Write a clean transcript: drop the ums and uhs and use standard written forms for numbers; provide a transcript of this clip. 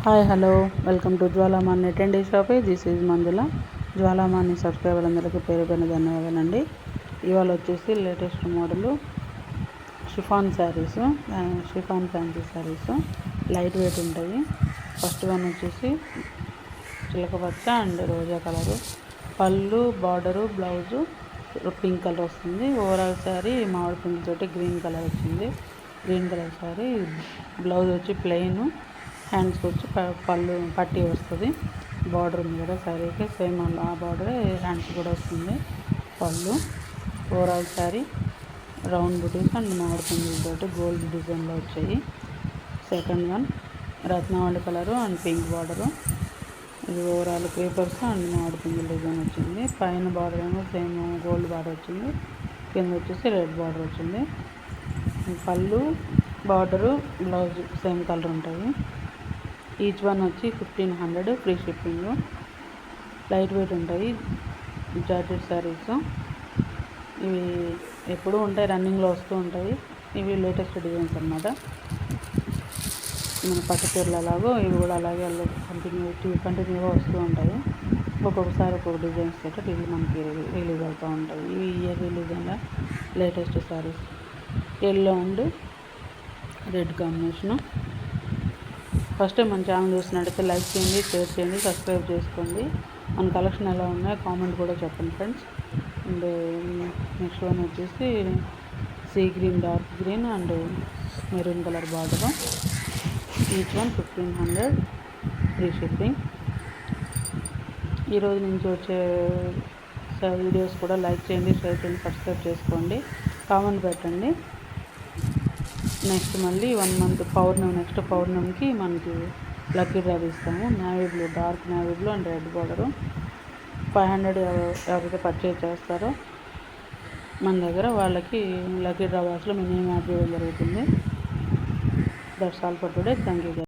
Hi hello welcome to Jwalaman net and day shopping. This is Manjula. Jwalaman subscriber అందరికీ పేరు పైన ధన్యవాదాలండి. ఇవాళ వచ్చేసి latest model chiffon saris, chiffon fancy saris light weight ఉంటాయి. ఫస్ట్ వన్ వచ్చేసి చిలకపచ్చ అండ్ రోజా కలరు, పళ్ళు బార్డరు బ్లౌజు పింక్ కలర్ వస్తుంది. ఓవరాల్ శారీ మామిడి పింక్ తోటి గ్రీన్ కలర్ వచ్చింది. గ్రీన్ కలర్ శారీ, బ్లౌజ్ వచ్చి ప్లెయిన్, హ్యాండ్స్కి వచ్చి పళ్ళు పట్టీ వస్తుంది. బార్డర్ ఉంది కదా శారీకి, సేమ్ ఆ బార్డరే హ్యాండ్స్ కూడా వస్తుంది. పళ్ళు ఓవరాల్ శారీ రౌండ్ బుటీస్ అండ్ మామిడి పిండిలతోటి గోల్డ్ డిజైన్లో వచ్చాయి. సెకండ్ వన్ రత్నావళి కలరు అండ్ పింక్ బార్డరు. ఇది ఓవరాల్ క్రీపర్స్ అండ్ మామిడి పిండిల డిజైన్ వచ్చింది. పైన బార్డర్ ఏమో సేమ్ గోల్డ్ బార్డర్ వచ్చింది, కింద వచ్చేసి రెడ్ బార్డర్ వచ్చింది. పళ్ళు బార్డరు బ్లౌజ్ సేమ్ కలర్ ఉంటాయి. ఈచ్ వన్ వచ్చి 1500, ఫ్రీ షిప్పింగ్. లైట్ వెయిట్ ఉంటాయి జార్జెట్ శారీస్. ఇవి ఎప్పుడూ ఉంటాయి, రన్నింగ్లో వస్తూ ఉంటాయి. ఇవి లేటెస్ట్ డిజైన్స్ అన్నమాట. మన పట్టు చీరలు అలాగో ఇవి కూడా అలాగే కంటిన్యూగా వస్తూ ఉంటాయి. ఒక్కొక్కసారి ఒక్కొక్క డిజైన్స్ తోటి ఇవి మనకి రిలీజ్ అవుతూ ఉంటాయి. ఇవి ఇయర్ రిలీజ్ అయిన latest saris. Yellow and red combination. First time మన ఛానల్ చూస్తున్నట్టయితే లైక్ చేయండి, షేర్ చేయండి, సబ్స్క్రైబ్ చేసుకోండి. మన కలెక్షన్ ఎలా ఉన్నాయో కామెంట్ కూడా చెప్పండి ఫ్రెండ్స్. అండ్ నెక్స్ట్ వన్ వచ్చేసి sea green, dark green and maroon colour border. Each one 1500, free shipping. ఈరోజు నుంచి వచ్చే వీడియోస్ కూడా లైక్ చేయండి, షేర్ చేయండి, సబ్స్క్రైబ్ చేసుకోండి, కామెంట్ పెట్టండి. నెక్స్ట్ మళ్ళీ 1 మంత్ నెక్స్ట్ పౌర్ణమికి మనకి లక్కీ డ్రా ఇస్తాము. Navy blue, dark navy blue and red border. 500 ఎవరైతే పర్చేజ్ చేస్తారో మన దగ్గర వాళ్ళకి లక్కీ డ్రా బాక్స్లో మినిమం యాడ్ చేయడం జరుగుతుంది. That's all for today. Thank you.